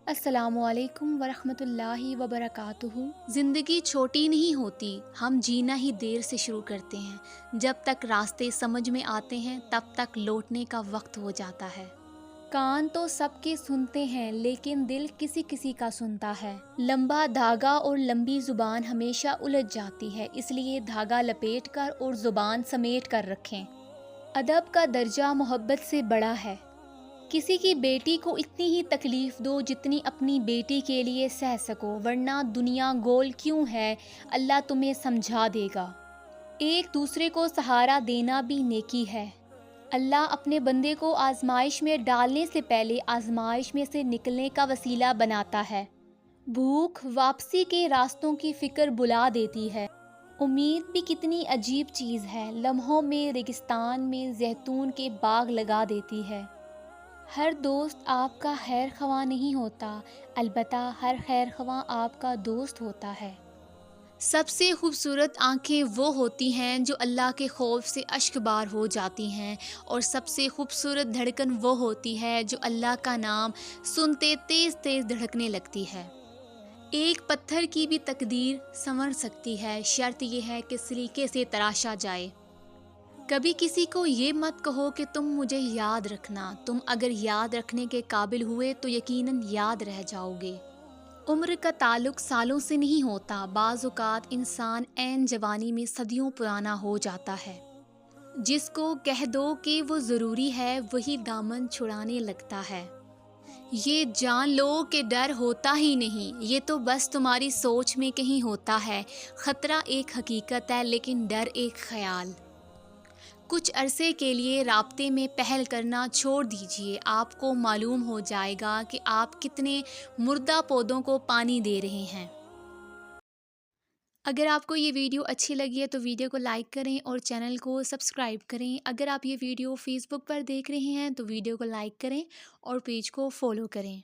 السلام علیکم ورحمۃ اللہ وبرکاتہ۔ زندگی چھوٹی نہیں ہوتی، ہم جینا ہی دیر سے شروع کرتے ہیں۔ جب تک راستے سمجھ میں آتے ہیں تب تک لوٹنے کا وقت ہو جاتا ہے۔ کان تو سب کے سنتے ہیں لیکن دل کسی کسی کا سنتا ہے۔ لمبا دھاگا اور لمبی زبان ہمیشہ الجھ جاتی ہے، اس لیے دھاگا لپیٹ کر اور زبان سمیٹ کر رکھیں۔ ادب کا درجہ محبت سے بڑا ہے۔ کسی کی بیٹی کو اتنی ہی تکلیف دو جتنی اپنی بیٹی کے لیے سہ سکو، ورنہ دنیا گول کیوں ہے، اللہ تمہیں سمجھا دے گا۔ ایک دوسرے کو سہارا دینا بھی نیکی ہے۔ اللہ اپنے بندے کو آزمائش میں ڈالنے سے پہلے آزمائش میں سے نکلنے کا وسیلہ بناتا ہے۔ بھوک واپسی کے راستوں کی فکر بلا دیتی ہے۔ امید بھی کتنی عجیب چیز ہے، لمحوں میں ریگستان میں زیتون کے باغ لگا دیتی ہے۔ ہر دوست آپ کا خیر خواہ نہیں ہوتا، البتہ ہر خیر خواہ آپ کا دوست ہوتا ہے۔ سب سے خوبصورت آنکھیں وہ ہوتی ہیں جو اللہ کے خوف سے اشک بار ہو جاتی ہیں، اور سب سے خوبصورت دھڑکن وہ ہوتی ہے جو اللہ کا نام سنتے تیز تیز دھڑکنے لگتی ہے۔ ایک پتھر کی بھی تقدیر سنور سکتی ہے، شرط یہ ہے کہ سلیقے سے تراشا جائے۔ کبھی کسی کو یہ مت کہو کہ تم مجھے یاد رکھنا، تم اگر یاد رکھنے کے قابل ہوئے تو یقیناً یاد رہ جاؤ گے۔ عمر کا تعلق سالوں سے نہیں ہوتا، بعض اوقات انسان عین جوانی میں صدیوں پرانا ہو جاتا ہے۔ جس کو کہہ دو کہ وہ ضروری ہے وہی دامن چھڑانے لگتا ہے۔ یہ جان لو کہ ڈر ہوتا ہی نہیں، یہ تو بس تمہاری سوچ میں کہیں ہوتا ہے۔ خطرہ ایک حقیقت ہے لیکن ڈر ایک خیال۔ کچھ عرصے کے لیے رابطے میں پہل کرنا چھوڑ دیجیے، آپ کو معلوم ہو جائے گا کہ آپ کتنے مردہ پودوں کو پانی دے رہے ہیں۔ اگر آپ کو یہ ویڈیو اچھی لگی ہے تو ویڈیو کو لائک کریں اور چینل کو سبسکرائب کریں۔ اگر آپ یہ ویڈیو فیس بک پر دیکھ رہے ہیں تو ویڈیو کو لائک کریں اور پیج کو فالو کریں۔